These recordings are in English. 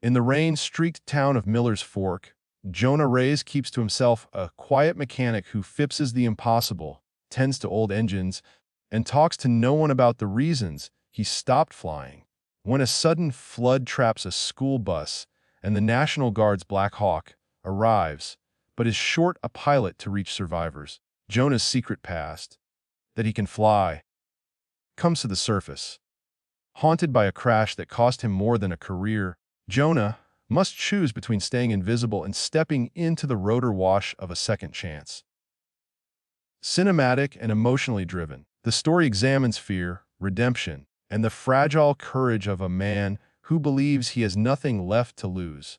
In the rain-streaked town of Miller's Fork, Jonah Reyes keeps to himself, a quiet mechanic who fixes the impossible, tends to old engines, and talks to no one about the reasons he stopped flying. When a sudden flood traps a school bus and the National Guard's Black Hawk arrives, but is short a pilot to reach survivors, Jonah's secret past, that he can fly, comes to the surface. Haunted by a crash that cost him more than a career, Jonah must choose between staying invisible and stepping into the rotor wash of a second chance. Cinematic and emotionally driven, the story examines fear, redemption, and the fragile courage of a man who believes he has nothing left to lose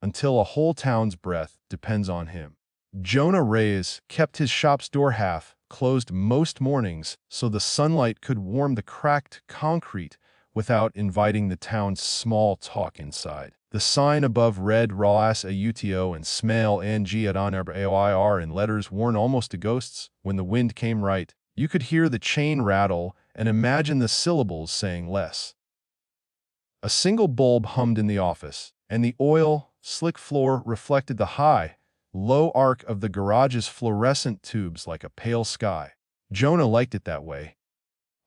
until a whole town's breath depends on him. Jonah Reyes kept his shop's door half closed most mornings so the sunlight could warm the cracked concrete without inviting the town's small talk inside. The sign above read "Ras Auto" and "Smell and AIR" in letters worn almost to ghosts. When the wind came right, you could hear the chain rattle and imagine the syllables saying less. A single bulb hummed in the office, and the oil-slick floor reflected the high, low arc of the garage's fluorescent tubes like a pale sky. Jonah liked it that way.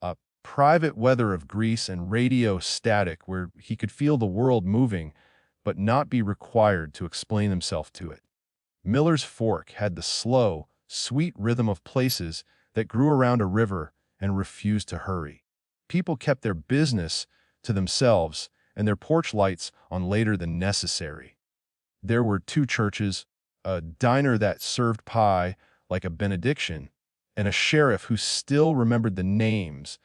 A private weather of grease and radio static where he could feel the world moving, but not be required to explain himself to it. Miller's Fork had the slow, sweet rhythm of places that grew around a river and refused to hurry. People kept their business to themselves and their porch lights on later than necessary. There were 2 churches, a diner that served pie like a benediction, and a sheriff who still remembered the names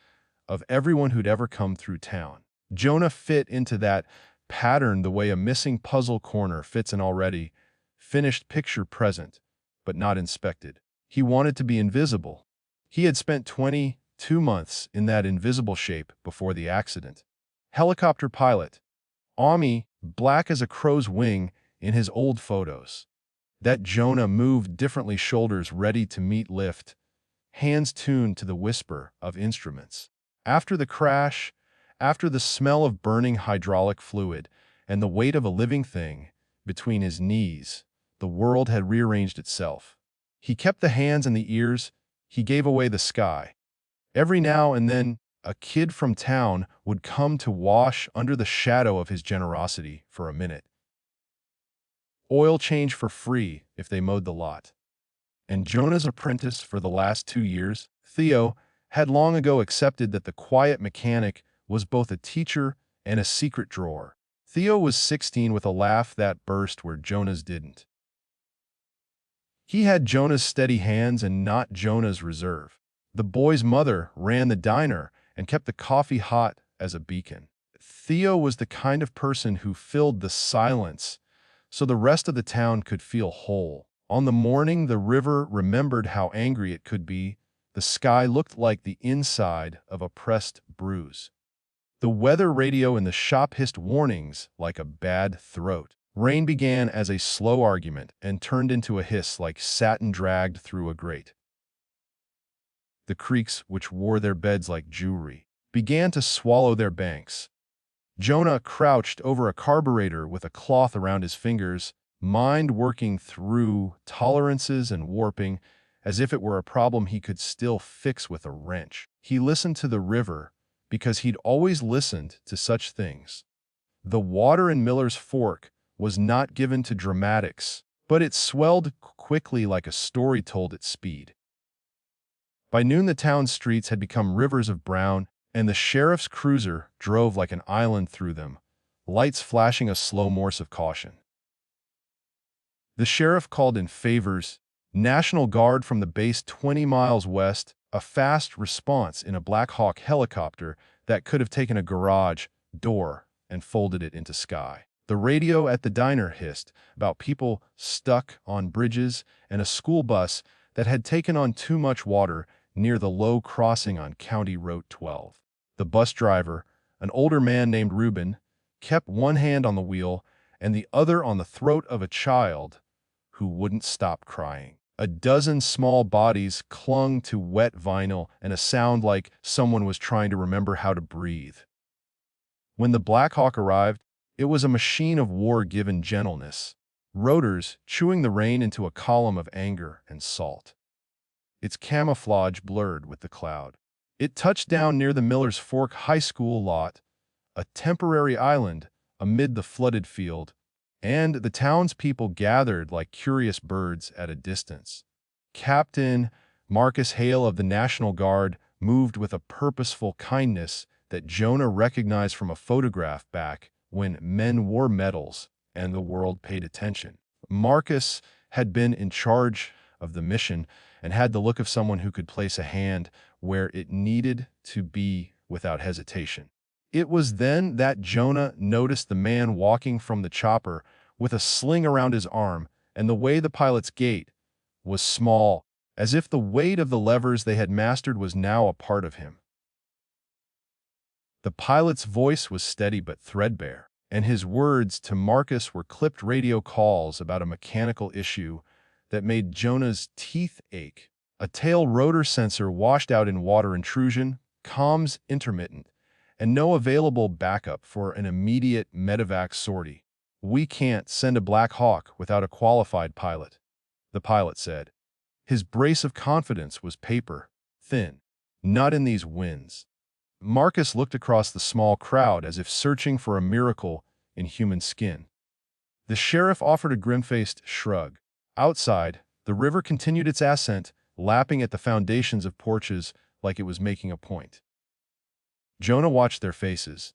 of everyone who'd ever come through town. Jonah fit into that pattern the way a missing puzzle corner fits an already finished picture present, but not inspected. He wanted to be invisible. He had spent 22 months in that invisible shape before the accident. Helicopter pilot, Ami, black as a crow's wing in his old photos. That Jonah moved differently, shoulders ready to meet lift, hands tuned to the whisper of instruments. After the crash, after the smell of burning hydraulic fluid and the weight of a living thing between his knees, the world had rearranged itself. He kept the hands and the ears, he gave away the sky. Every now and then, a kid from town would come to wash under the shadow of his generosity for a minute. Oil change for free if they mowed the lot. And Jonah's apprentice for the last 2 years, Theo, had long ago accepted that the quiet mechanic was both a teacher and a secret drawer. Theo was 16 with a laugh that burst where Jonah's didn't. He had Jonah's steady hands and not Jonah's reserve. The boy's mother ran the diner and kept the coffee hot as a beacon. Theo was the kind of person who filled the silence so the rest of the town could feel whole. On the morning the river remembered how angry it could be, the sky looked like the inside of a pressed bruise. The weather radio in the shop hissed warnings like a bad throat. Rain began as a slow argument and turned into a hiss like satin dragged through a grate. The creeks, which wore their beds like jewelry, began to swallow their banks. Jonah crouched over a carburetor with a cloth around his fingers, mind working through tolerances and warping, as if it were a problem he could still fix with a wrench. He listened to the river because he'd always listened to such things. The water in Miller's Fork was not given to dramatics, but it swelled quickly like a story told at speed. By noon the town's streets had become rivers of brown, and the sheriff's cruiser drove like an island through them, lights flashing a slow Morse of caution. The sheriff called in favors, National Guard from the base 20 miles west, a fast response in a Black Hawk helicopter that could have taken a garage door and folded it into sky. The radio at the diner hissed about people stuck on bridges and a school bus that had taken on too much water near the low crossing on County Road 12. The bus driver, an older man named Reuben, kept one hand on the wheel and the other on the throat of a child who wouldn't stop crying. A dozen small bodies clung to wet vinyl and a sound like someone was trying to remember how to breathe. When the Black Hawk arrived, It was a machine of war given gentleness, rotors chewing the rain into a column of anger and salt. Its camouflage blurred with the cloud. It touched down near the Miller's Fork High School lot, a temporary island amid the flooded field, and the townspeople gathered like curious birds at a distance. Captain Marcus Hale of the National Guard moved with a purposeful kindness that Jonah recognized from a photograph back when men wore medals and the world paid attention. Marcus had been in charge of the mission and had the look of someone who could place a hand where it needed to be without hesitation. It was then that Jonah noticed the man walking from the chopper with a sling around his arm, and the way the pilot's gait was small, as if the weight of the levers they had mastered was now a part of him. The pilot's voice was steady but threadbare, and his words to Marcus were clipped radio calls about a mechanical issue that made Jonah's teeth ache. A tail rotor sensor washed out in water intrusion, comms intermittent, and no available backup for an immediate medevac sortie. "We can't send a Black Hawk without a qualified pilot," the pilot said. His brace of confidence was paper thin. "Not in these winds." Marcus looked across the small crowd as if searching for a miracle in human skin. The sheriff offered a grim-faced shrug. Outside, the river continued its ascent, lapping at the foundations of porches like it was making a point. Jonah watched their faces.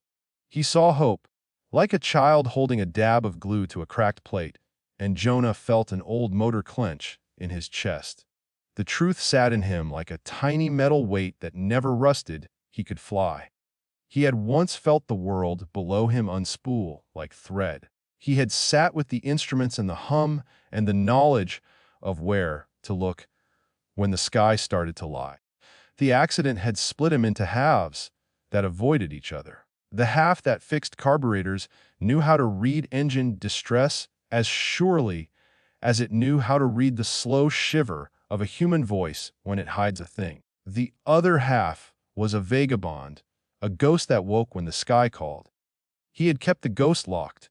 He saw hope, like a child holding a dab of glue to a cracked plate, and Jonah felt an old motor clench in his chest. The truth sat in him like a tiny metal weight that never rusted. He could fly. He had once felt the world below him unspool like thread. He had sat with the instruments and the hum and the knowledge of where to look when the sky started to lie. The accident had split him into halves that avoided each other. The half that fixed carburetors knew how to read engine distress as surely as it knew how to read the slow shiver of a human voice when it hides a thing. The other half was a vagabond, a ghost that woke when the sky called. He had kept the ghost locked,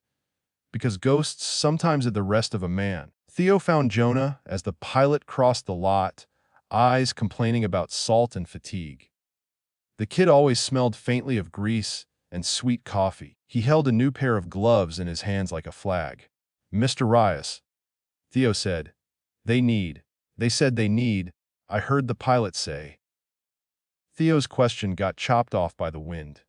because ghosts sometimes are the rest of a man. Theo found Jonah as the pilot crossed the lot, eyes complaining about salt and fatigue. The kid always smelled faintly of grease and sweet coffee. He held a new pair of gloves in his hands like a flag. "Mr. Rias," Theo said, They said they need, I heard the pilot say." Theo's question got chopped off by the wind.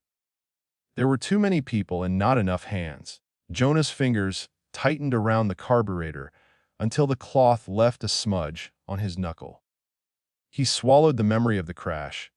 There were too many people and not enough hands. Jonah's fingers tightened around the carburetor until the cloth left a smudge on his knuckle. He swallowed the memory of the crash.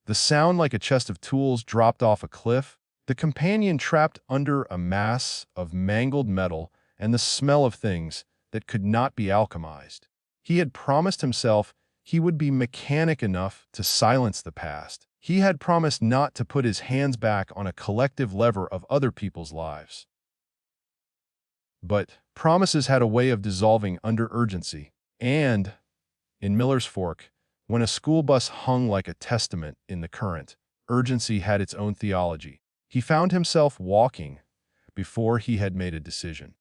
The sound like a chest of tools dropped off a cliff, the companion trapped under a mass of mangled metal, and the smell of things that could not be alchemized. He had promised himself he would be mechanic enough to silence the past. He had promised not to put his hands back on a collective lever of other people's lives. But promises had a way of dissolving under urgency, and, in Miller's Fork, when a school bus hung like a testament in the current, urgency had its own theology. He found himself walking before he had made a decision.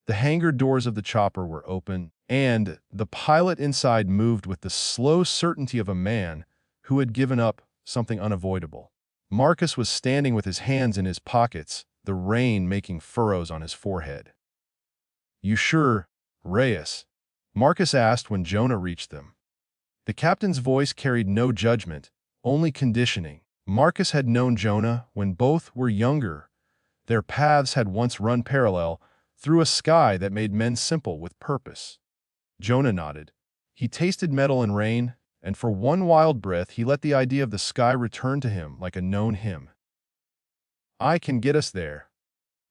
The hangar doors of the chopper were open, and the pilot inside moved with the slow certainty of a man who had given up something unavoidable. Marcus was standing with his hands in his pockets, the rain making furrows on his forehead. "You sure, Reyes?" Marcus asked when Jonah reached them. The captain's voice carried no judgment, only conditioning. Marcus had known Jonah when both were younger. Their paths had once run parallel through a sky that made men simple with purpose. Jonah nodded. He tasted metal and rain, and for one wild breath he let the idea of the sky return to him like a known hymn. "I can get us there,"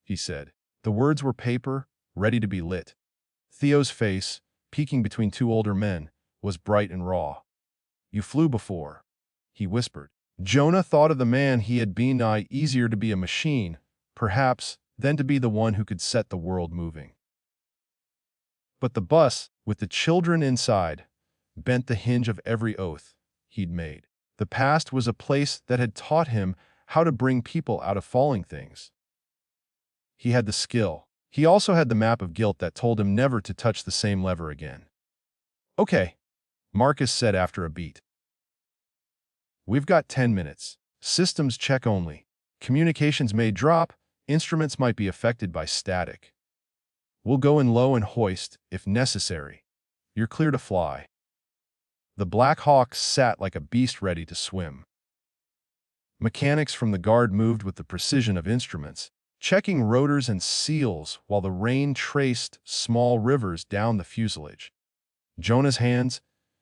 he said. The words were paper, ready to be lit. Theo's face, peeking between two older men, was bright and raw. "You flew before," he whispered. Jonah thought of the man he had been. Easier to be a machine, perhaps, than to be the one who could set the world moving. But the bus, with the children inside, bent the hinge of every oath he'd made. The past was a place that had taught him how to bring people out of falling things. He had the skill. He also had the map of guilt that told him never to touch the same lever again. "Okay," Marcus said after a beat. "We've got 10 minutes. Systems check only. Communications may drop. Instruments might be affected by static. We'll go in low and hoist, if necessary. You're clear to fly." The Black Hawk sat like a beast ready to swim. Mechanics from the guard moved with the precision of instruments, checking rotors and seals while the rain traced small rivers down the fuselage. Jonah's hands,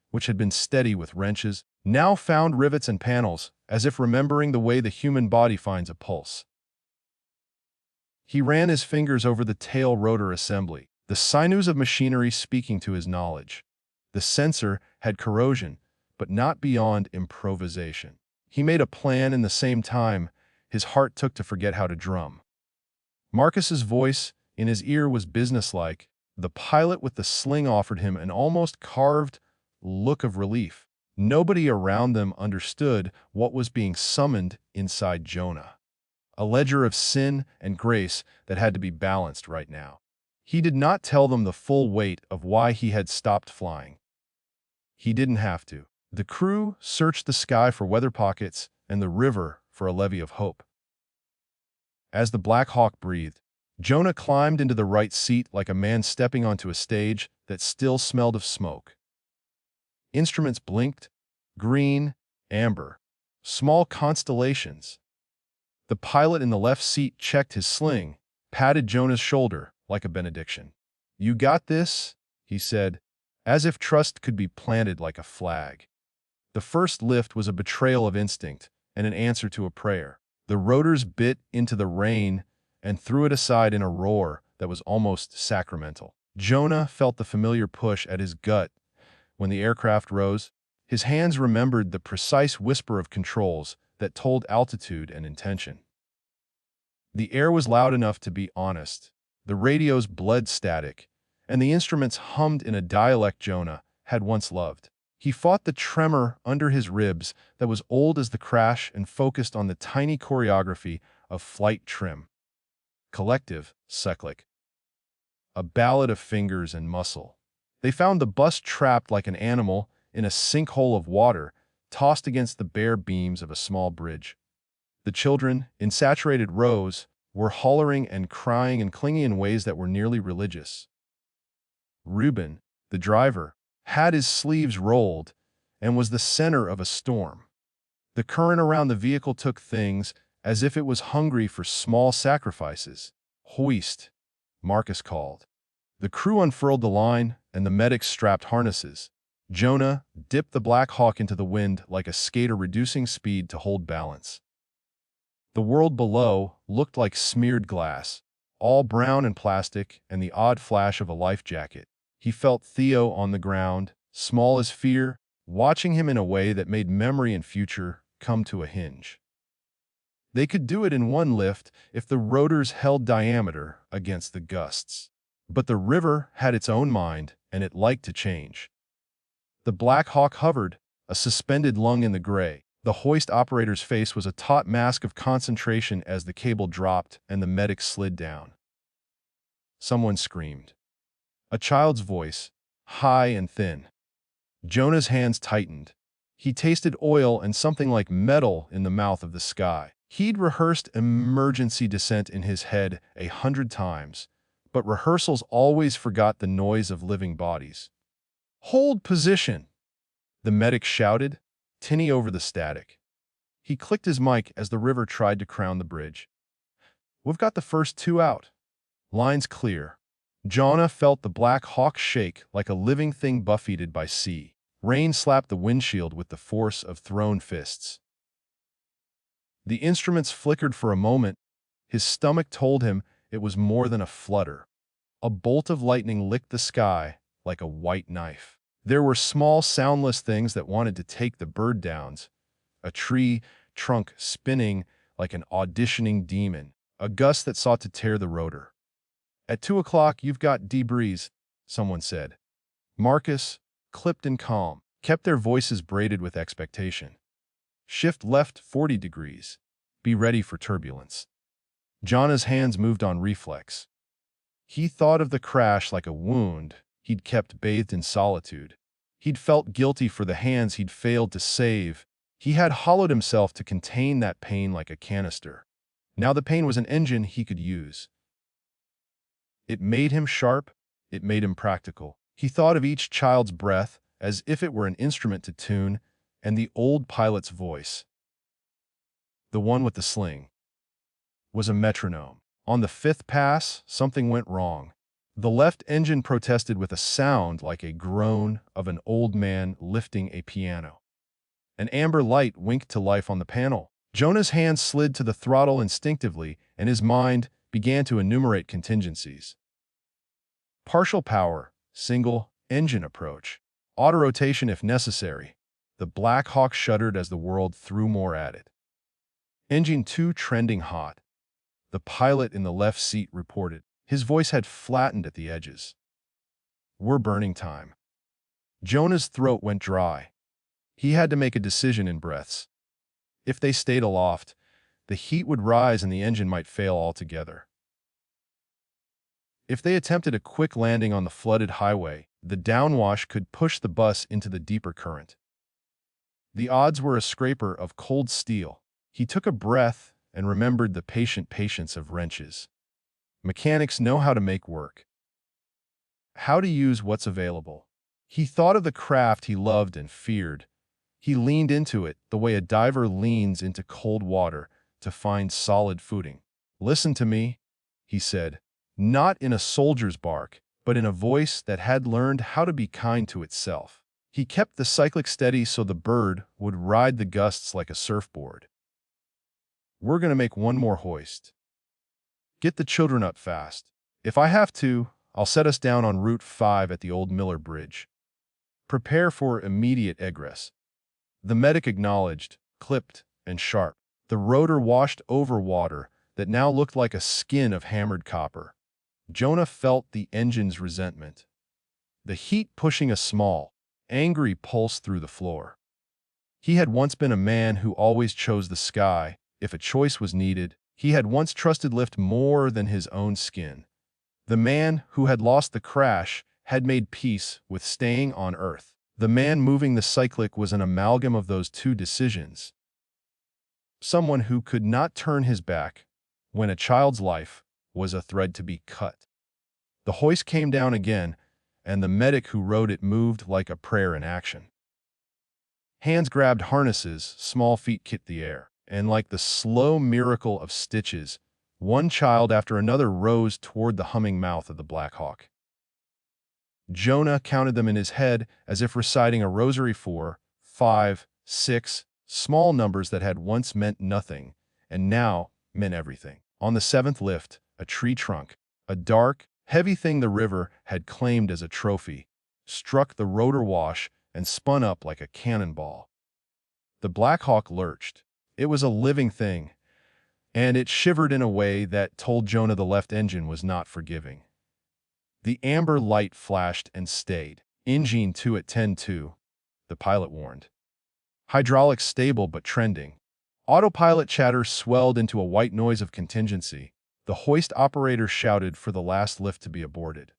which had been steady with wrenches, now found rivets and panels, as if remembering the way the human body finds a pulse. He ran his fingers over the tail rotor assembly, the sinews of machinery speaking to his knowledge. The sensor had corrosion, but not beyond improvisation. He made a plan in the same time his heart took to forget how to drum. Marcus's voice in his ear was businesslike. The pilot with the sling offered him an almost carved look of relief. Nobody around them understood what was being summoned inside Jonah. A ledger of sin and grace that had to be balanced right now. He did not tell them the full weight of why he had stopped flying. He didn't have to. The crew searched the sky for weather pockets and the river for a levee of hope. As the Black Hawk breathed, Jonah climbed into the right seat like a man stepping onto a stage that still smelled of smoke. Instruments blinked, green, amber, small constellations. The pilot in the left seat checked his sling, patted Jonah's shoulder like a benediction. "You got this," he said, as if trust could be planted like a flag. The first lift was a betrayal of instinct and an answer to a prayer. The rotors bit into the rain and threw it aside in a roar that was almost sacramental. Jonah felt the familiar push at his gut when the aircraft rose. His hands remembered the precise whisper of controls that told altitude and intention. The air was loud enough to be honest. The radios bled static, and the instruments hummed in a dialect Jonah had once loved. He fought the tremor under his ribs that was old as the crash and focused on the tiny choreography of flight trim. Collective, cyclic. A ballad of fingers and muscle. They found the bus trapped like an animal in a sinkhole of water, tossed against the bare beams of a small bridge. The children, in saturated rows, were hollering and crying and clinging in ways that were nearly religious. Reuben, the driver, had his sleeves rolled and was the center of a storm. The current around the vehicle took things as if it was hungry for small sacrifices. "Hoist," Marcus called. The crew unfurled the line, and the medics strapped harnesses. Jonah dipped the Black Hawk into the wind like a skater reducing speed to hold balance. The world below looked like smeared glass, all brown and plastic, and the odd flash of a life jacket. He felt Theo on the ground, small as fear, watching him in a way that made memory and future come to a hinge. They could do it in one lift if the rotors held diameter against the gusts. But the river had its own mind, and it liked to change. The Black Hawk hovered, a suspended lung in the gray. The hoist operator's face was a taut mask of concentration as the cable dropped and the medic slid down. Someone screamed. A child's voice, high and thin. Jonah's hands tightened. He tasted oil and something like metal in the mouth of the sky. He'd rehearsed emergency descent in his head 100 times, but rehearsals always forgot the noise of living bodies. "Hold position!" the medic shouted, tinny over the static. He clicked his mic as the river tried to crown the bridge. "We've got the first two out. Lines clear." Jonah felt the Black Hawk shake like a living thing buffeted by sea. Rain slapped the windshield with the force of thrown fists. The instruments flickered for a moment. His stomach told him it was more than a flutter. A bolt of lightning licked the sky like a white knife. There were small, soundless things that wanted to take the bird downs. A tree trunk spinning like an auditioning demon. A gust that sought to tear the rotor. "At 2 o'clock, you've got debris," someone said. Marcus, clipped and calm, kept their voices braided with expectation. "Shift left 40 degrees. Be ready for turbulence." Jonah's hands moved on reflex. He thought of the crash like a wound he'd kept bathed in solitude. He'd felt guilty for the hands he'd failed to save. He had hollowed himself to contain that pain like a canister. Now the pain was an engine he could use. It made him sharp. It made him practical. He thought of each child's breath as if it were an instrument to tune, and the old pilot's voice, the one with the sling, was a metronome. On the fifth pass, something went wrong. The left engine protested with a sound like a groan of an old man lifting a piano. An amber light winked to life on the panel. Jonah's hand slid to the throttle instinctively, and his mind began to enumerate contingencies. Partial power, single engine approach, auto rotation if necessary. The Black Hawk shuddered as the world threw more at it. Engine 2 trending hot. The pilot in the left seat reported. His voice had flattened at the edges. We're burning time. Jonah's throat went dry. He had to make a decision in breaths. If they stayed aloft, the heat would rise and the engine might fail altogether. If they attempted a quick landing on the flooded highway, the downwash could push the bus into the deeper current. The odds were a scraper of cold steel. He took a breath and remembered the patient patience of wrenches. Mechanics know how to make work. How to use what's available. He thought of the craft he loved and feared. He leaned into it the way a diver leans into cold water to find solid footing. Listen to me, he said, not in a soldier's bark, but in a voice that had learned how to be kind to itself. He kept the cyclic steady so the bird would ride the gusts like a surfboard. We're going to make one more hoist. Get the children up fast. If I have to, I'll set us down on Route 5 at the old Miller Bridge. Prepare for immediate egress. The medic acknowledged, clipped and sharp. The rotor washed over water that now looked like a skin of hammered copper. Jonah felt the engine's resentment, the heat pushing a small, angry pulse through the floor. He had once been a man who always chose the sky if a choice was needed. He had once trusted lift more than his own skin. The man who had lost the crash had made peace with staying on Earth. The man moving the cyclic was an amalgam of those two decisions. Someone who could not turn his back when a child's life was a thread to be cut. The hoist came down again, and the medic who rode it moved like a prayer in action. Hands grabbed harnesses, small feet kicked the air, and like the slow miracle of stitches, one child after another rose toward the humming mouth of the Black Hawk. Jonah counted them in his head as if reciting a rosary, 4, 5, 6, small numbers that had once meant nothing, and now meant everything. On the seventh lift, a tree trunk, a dark, heavy thing the river had claimed as a trophy, struck the rotor wash and spun up like a cannonball. The Black Hawk lurched. It was a living thing, and it shivered in a way that told Jonah the left engine was not forgiving. The amber light flashed and stayed. Engine 2 at 10-2, the pilot warned. Hydraulics stable but trending. Autopilot chatter swelled into a white noise of contingency. The hoist operator shouted for the last lift to be aborted.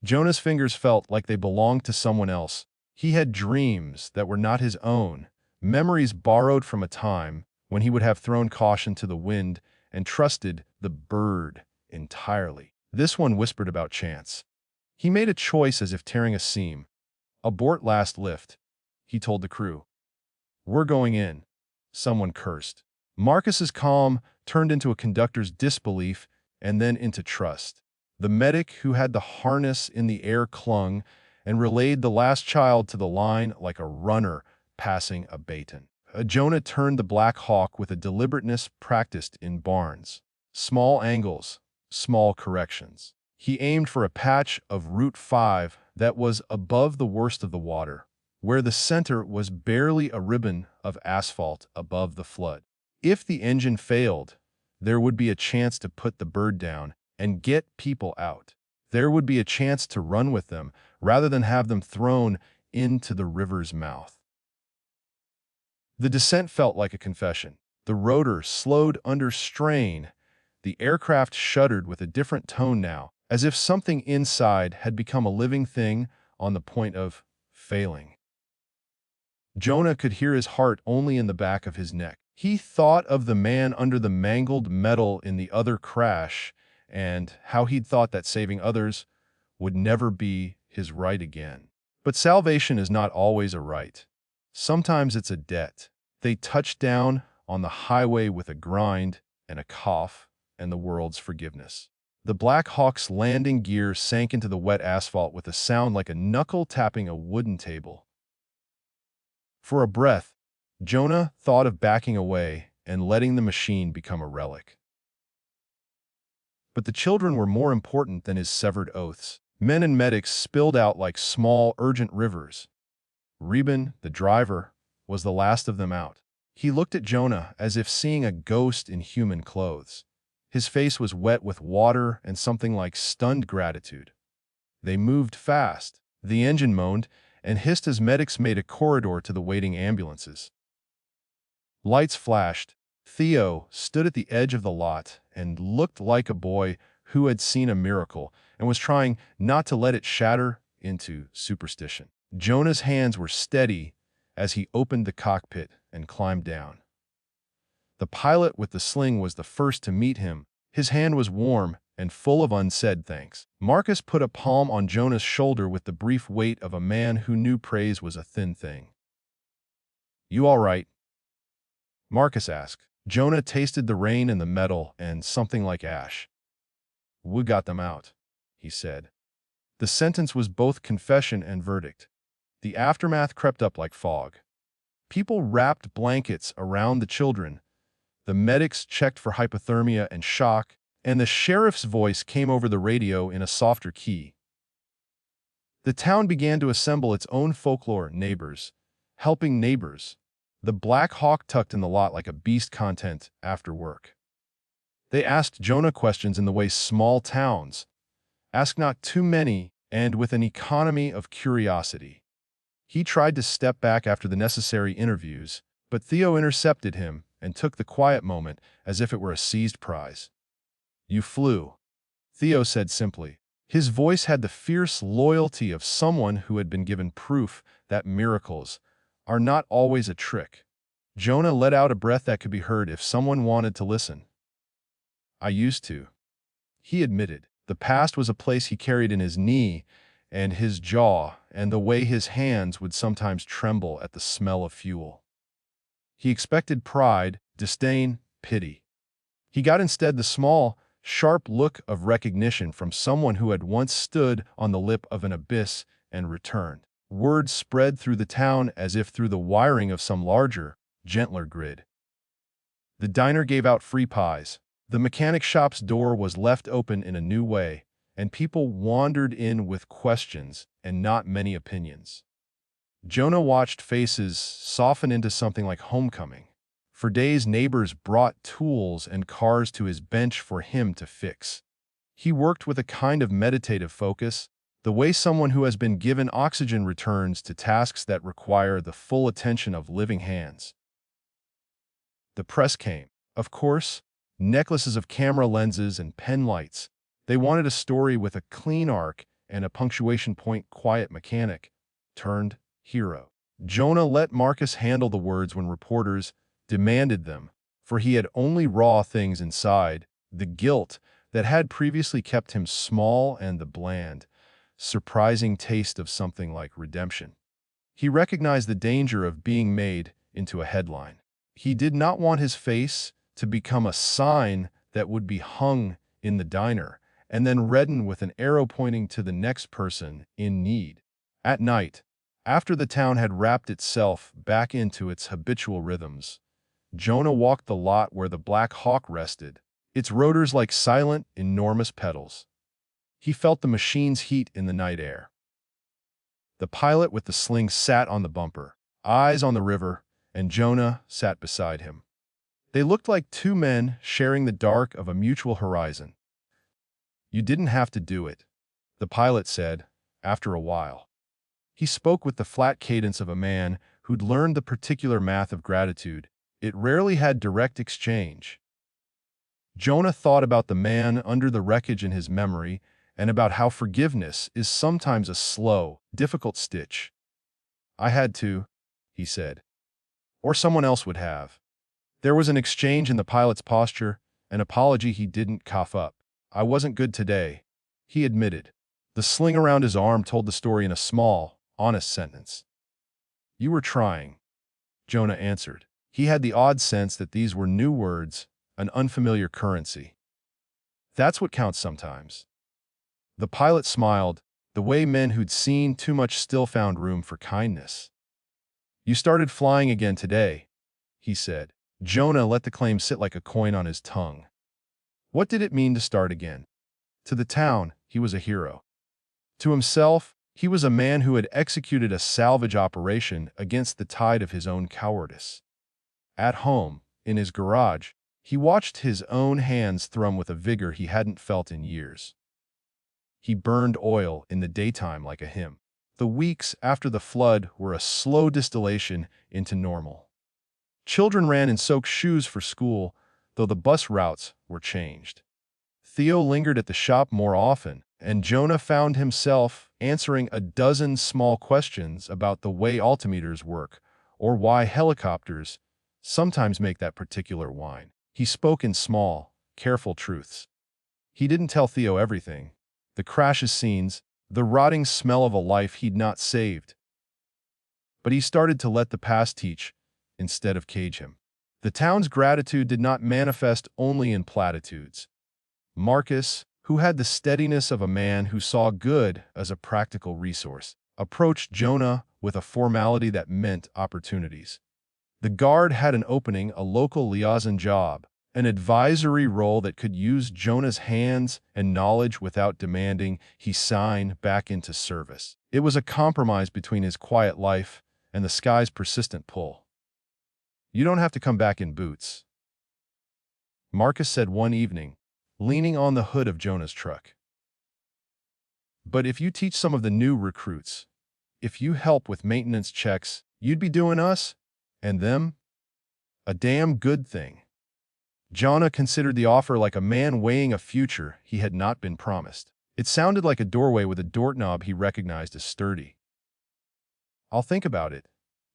Jonah's fingers felt like they belonged to someone else. He had dreams that were not his own, memories borrowed from a time when he would have thrown caution to the wind and trusted the bird entirely. This one whispered about chance. He made a choice as if tearing a seam. Abort last lift, he told the crew. We're going in, someone cursed. Marcus's calm turned into a conductor's disbelief and then into trust. The medic who had the harness in the air clung and relayed the last child to the line like a runner passing a baton. Jonah turned the Black Hawk with a deliberateness practiced in barns. Small angles, small corrections. He aimed for a patch of Route 5 that was above the worst of the water, where the center was barely a ribbon of asphalt above the flood. If the engine failed, there would be a chance to put the bird down and get people out. There would be a chance to run with them rather than have them thrown into the river's mouth. The descent felt like a confession. The rotor slowed under strain. The aircraft shuddered with a different tone now, as if something inside had become a living thing on the point of failing. Jonah could hear his heart only in the back of his neck. He thought of the man under the mangled metal in the other crash, and how he'd thought that saving others would never be his right again. But salvation is not always a right. Sometimes it's a debt. They touched down on the highway with a grind and a cough and the world's forgiveness. The Black Hawk's landing gear sank into the wet asphalt with a sound like a knuckle tapping a wooden table. For a breath, Jonah thought of backing away and letting the machine become a relic. But the children were more important than his severed oaths. Men and medics spilled out like small, urgent rivers. Reuben, the driver, was the last of them out. He looked at Jonah as if seeing a ghost in human clothes. His face was wet with water and something like stunned gratitude. They moved fast. The engine moaned and hissed as medics made a corridor to the waiting ambulances. Lights flashed. Theo stood at the edge of the lot and looked like a boy who had seen a miracle and was trying not to let it shatter into superstition. Jonah's hands were steady as he opened the cockpit and climbed down. The pilot with the sling was the first to meet him. His hand was warm and full of unsaid thanks. Marcus put a palm on Jonah's shoulder with the brief weight of a man who knew praise was a thin thing. "You all right?" Marcus asked. Jonah tasted the rain and the metal and something like ash. "We got them out," he said. The sentence was both confession and verdict. The aftermath crept up like fog. People wrapped blankets around the children. The medics checked for hypothermia and shock, and the sheriff's voice came over the radio in a softer key. The town began to assemble its own folklore, neighbors, helping neighbors. The Black Hawk tucked in the lot like a beast content after work. They asked Jonah questions in the way small towns ask, not too many, and with an economy of curiosity. He tried to step back after the necessary interviews, but Theo intercepted him and took the quiet moment as if it were a seized prize. "You flew," Theo said simply. His voice had the fierce loyalty of someone who had been given proof that miracles are not always a trick. Jonah let out a breath that could be heard if someone wanted to listen. "I used to," he admitted. The past was a place he carried in his knee and his jaw, and the way his hands would sometimes tremble at the smell of fuel. He expected pride, disdain, pity. He got instead the small, sharp look of recognition from someone who had once stood on the lip of an abyss and returned. Word spread through the town as if through the wiring of some larger, gentler grid. The diner gave out free pies. The mechanic shop's door was left open in a new way, and people wandered in with questions and not many opinions. Jonah watched faces soften into something like homecoming. For days, neighbors brought tools and cars to his bench for him to fix. He worked with a kind of meditative focus, the way someone who has been given oxygen returns to tasks that require the full attention of living hands. The press came. Of course, necklaces of camera lenses and pen lights. They wanted a story with a clean arc and a punctuation point. Quiet mechanic turned hero. Jonah let Marcus handle the words when reporters demanded them, for he had only raw things inside, the guilt that had previously kept him small and the bland, surprising taste of something like redemption. He recognized the danger of being made into a headline. He did not want his face to become a sign that would be hung in the diner and then redden with an arrow pointing to the next person in need. At night, after the town had wrapped itself back into its habitual rhythms, Jonah walked the lot where the Black Hawk rested, its rotors like silent, enormous petals. He felt the machine's heat in the night air. The pilot with the sling sat on the bumper, eyes on the river, and Jonah sat beside him. They looked like two men sharing the dark of a mutual horizon. "You didn't have to do it," the pilot said, after a while. He spoke with the flat cadence of a man who'd learned the particular math of gratitude. It rarely had direct exchange. Jonah thought about the man under the wreckage in his memory and about how forgiveness is sometimes a slow, difficult stitch. "I had to," he said, "or someone else would have." There was an exchange in the pilot's posture, an apology he didn't cough up. "I wasn't good today," he admitted. The sling around his arm told the story in a small, honest sentence. "You were trying," Jonah answered. He had the odd sense that these were new words, an unfamiliar currency. That's what counts sometimes. The pilot smiled, the way men who'd seen too much still found room for kindness. "You started flying again today," he said. Jonah let the claim sit like a coin on his tongue. What did it mean to start again? To the town, he was a hero. To himself, he was a man who had executed a salvage operation against the tide of his own cowardice. At home, in his garage, he watched his own hands thrum with a vigor he hadn't felt in years. He burned oil in the daytime like a hymn. The weeks after the flood were a slow distillation into normal. Children ran in soaked shoes for school, though the bus routes were changed. Theo lingered at the shop more often, and Jonah found himself answering a dozen small questions about the way altimeters work or why helicopters sometimes make that particular whine. He spoke in small, careful truths. He didn't tell Theo everything. The crashes scenes, the rotting smell of a life he'd not saved. But he started to let the past teach instead of cage him. The town's gratitude did not manifest only in platitudes. Marcus, who had the steadiness of a man who saw good as a practical resource, approached Jonah with a formality that meant opportunities. The guard had an opening, a local liaison job, an advisory role that could use Jonah's hands and knowledge without demanding he sign back into service. It was a compromise between his quiet life and the sky's persistent pull. "You don't have to come back in boots," Marcus said one evening, leaning on the hood of Jonah's truck. "But if you teach some of the new recruits, if you help with maintenance checks, you'd be doing us and them a damn good thing." Jonah considered the offer like a man weighing a future he had not been promised. It sounded like a doorway with a doorknob he recognized as sturdy. "I'll think about it,"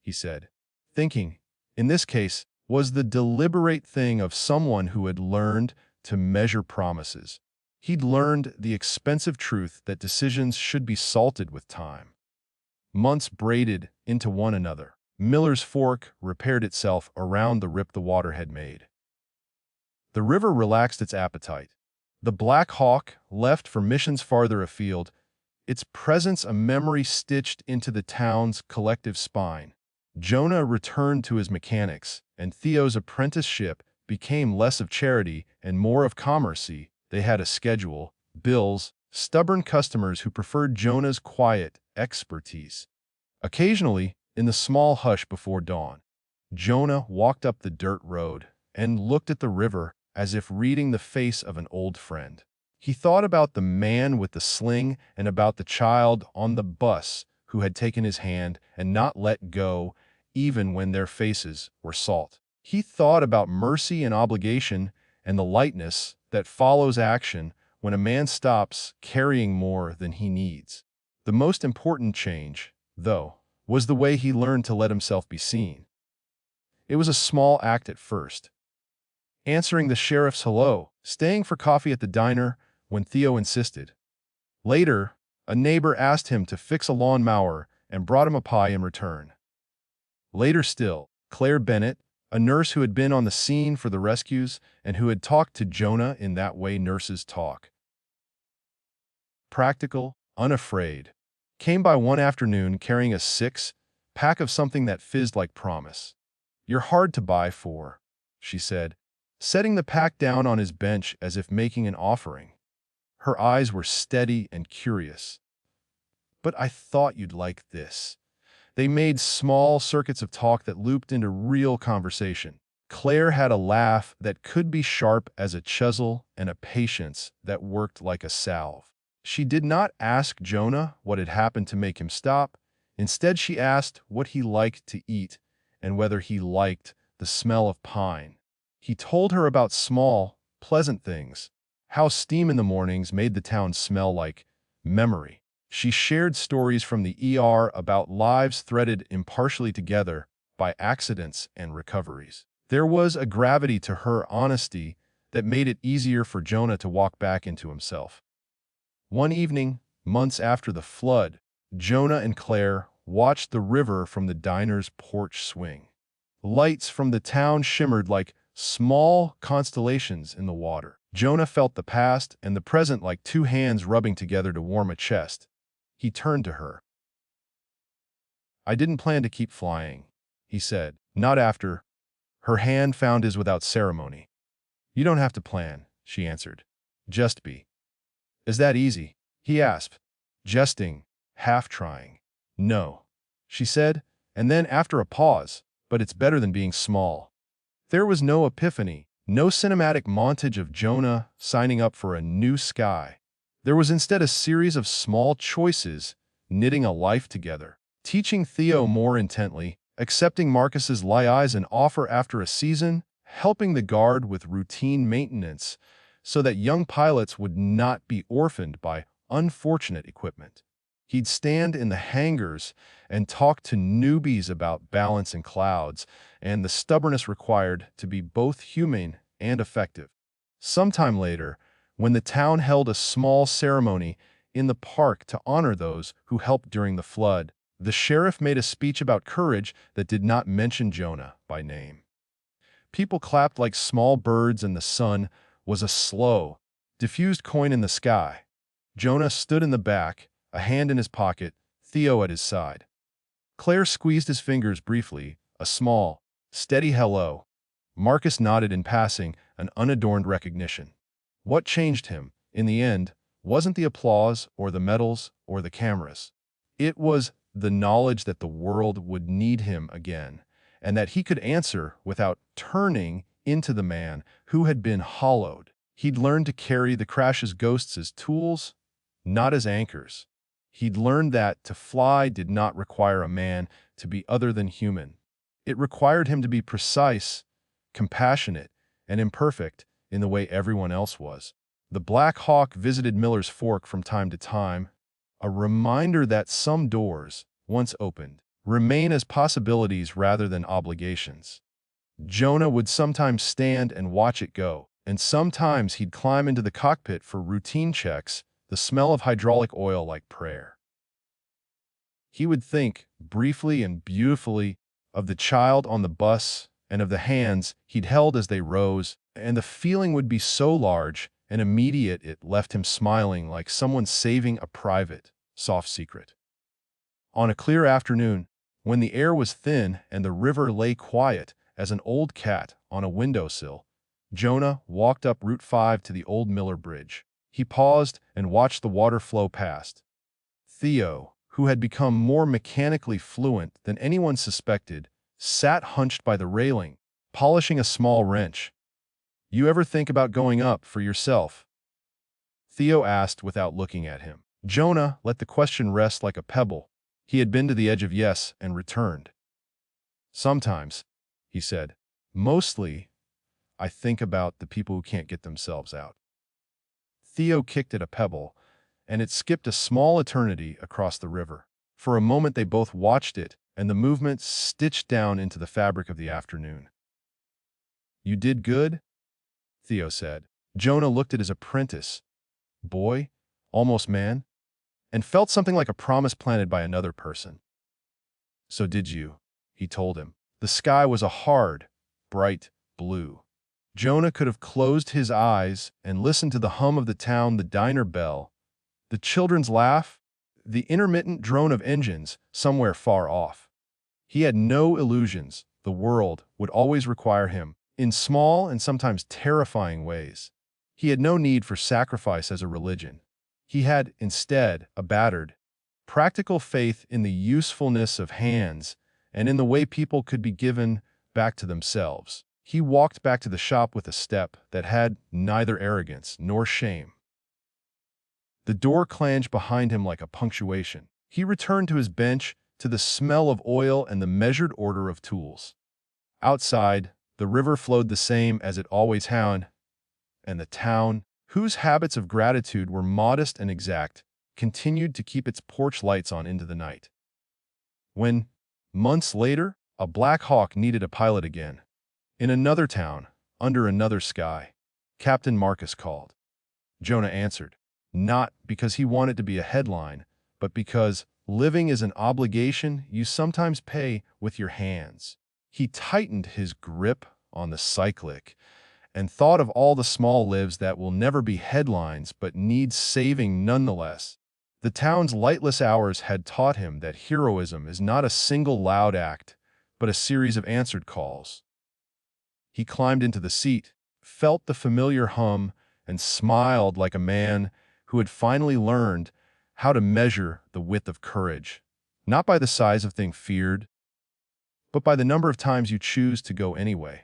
he said. Thinking, in this case, was the deliberate thing of someone who had learned to measure promises. He'd learned the expensive truth that decisions should be salted with time. Months braided into one another. Miller's Fork repaired itself around the rip the water had made. The river relaxed its appetite. The Black Hawk left for missions farther afield, its presence a memory stitched into the town's collective spine. Jonah returned to his mechanics, and Theo's apprenticeship became less of charity and more of commerce. They had a schedule, bills, stubborn customers who preferred Jonah's quiet expertise. Occasionally, in the small hush before dawn, Jonah walked up the dirt road and looked at the river as if reading the face of an old friend. He thought about the man with the sling and about the child on the bus who had taken his hand and not let go even when their faces were salt. He thought about mercy and obligation and the lightness that follows action when a man stops carrying more than he needs. The most important change, though, was the way he learned to let himself be seen. It was a small act at first. Answering the sheriff's hello, staying for coffee at the diner when Theo insisted. Later, a neighbor asked him to fix a lawnmower and brought him a pie in return. Later still, Claire Bennett, a nurse who had been on the scene for the rescues and who had talked to Jonah in that way nurses talk. Practical, unafraid, came by one afternoon carrying a six-pack of something that fizzed like promise. "You're hard to buy for," she said, setting the pack down on his bench as if making an offering. Her eyes were steady and curious. "But I thought you'd like this." They made small circuits of talk that looped into real conversation. Claire had a laugh that could be sharp as a chisel and a patience that worked like a salve. She did not ask Jonah what had happened to make him stop. Instead, she asked what he liked to eat and whether he liked the smell of pine. He told her about small, pleasant things, how steam in the mornings made the town smell like memory. She shared stories from the ER about lives threaded impartially together by accidents and recoveries. There was a gravity to her honesty that made it easier for Jonah to walk back into himself. One evening, months after the flood, Jonah and Claire watched the river from the diner's porch swing. Lights from the town shimmered like small constellations in the water. Jonah felt the past and the present like two hands rubbing together to warm a chest. He turned to her. "I didn't plan to keep flying," he said. "Not after." Her hand found his without ceremony. "You don't have to plan," she answered. "Just be." "Is that easy?" he asked, jesting, half trying. "No," she said, and then after a pause, "But it's better than being small." There was no epiphany, no cinematic montage of Jonah signing up for a new sky. There was instead a series of small choices knitting a life together. Teaching Theo more intently, accepting Marcus's lie eyes and offer after a season, helping the guard with routine maintenance so that young pilots would not be orphaned by unfortunate equipment. He'd stand in the hangars and talk to newbies about balance in clouds and the stubbornness required to be both humane and effective. Sometime later, when the town held a small ceremony in the park to honor those who helped during the flood, the sheriff made a speech about courage that did not mention Jonah by name. People clapped like small birds and the sun was a slow, diffused coin in the sky. Jonah stood in the back, a hand in his pocket, Theo at his side. Claire squeezed his fingers briefly, a small, steady hello. Marcus nodded in passing, an unadorned recognition. What changed him, in the end, wasn't the applause or the medals or the cameras. It was the knowledge that the world would need him again, and that he could answer without turning into the man who had been hollowed. He'd learned to carry the crash's ghosts as tools, not as anchors. He'd learned that to fly did not require a man to be other than human. It required him to be precise, compassionate, and imperfect in the way everyone else was. The Black Hawk visited Miller's Fork from time to time, a reminder that some doors, once opened, remain as possibilities rather than obligations. Jonah would sometimes stand and watch it go, and sometimes he'd climb into the cockpit for routine checks, the smell of hydraulic oil like prayer. He would think, briefly and beautifully, of the child on the bus and of the hands he'd held as they rose, and the feeling would be so large and immediate it left him smiling like someone saving a private, soft secret. On a clear afternoon, when the air was thin and the river lay quiet as an old cat on a windowsill, Jonah walked up Route 5 to the old Miller Bridge. He paused and watched the water flow past. Theo, who had become more mechanically fluent than anyone suspected, sat hunched by the railing, polishing a small wrench. "You ever think about going up for yourself?" Theo asked without looking at him. Jonah let the question rest like a pebble. He had been to the edge of yes and returned. "Sometimes," he said. "Mostly, I think about the people who can't get themselves out." Theo kicked at a pebble, and it skipped a small eternity across the river. For a moment they both watched it, and the movement stitched down into the fabric of the afternoon. "You did good?" Theo said. Jonah looked at his apprentice, boy, almost man, and felt something like a promise planted by another person. "So did you," he told him. The sky was a hard, bright blue. Jonah could have closed his eyes and listened to the hum of the town, the diner bell, the children's laugh, the intermittent drone of engines somewhere far off. He had no illusions. The world would always require him, in small and sometimes terrifying ways. He had no need for sacrifice as a religion. He had, instead, a battered, practical faith in the usefulness of hands and in the way people could be given back to themselves. He walked back to the shop with a step that had neither arrogance nor shame. The door clanged behind him like a punctuation. He returned to his bench, to the smell of oil and the measured order of tools. Outside, the river flowed the same as it always had, and the town, whose habits of gratitude were modest and exact, continued to keep its porch lights on into the night. When, months later, a Black Hawk needed a pilot again, in another town, under another sky, Captain Marcus called. Jonah answered, not because he wanted to be a headline, but because living is an obligation you sometimes pay with your hands. He tightened his grip on the cyclic and thought of all the small lives that will never be headlines but need saving nonetheless. The town's lightless hours had taught him that heroism is not a single loud act, but a series of answered calls. He climbed into the seat, felt the familiar hum, and smiled like a man who had finally learned how to measure the width of courage, not by the size of thing feared, but by the number of times you choose to go anyway.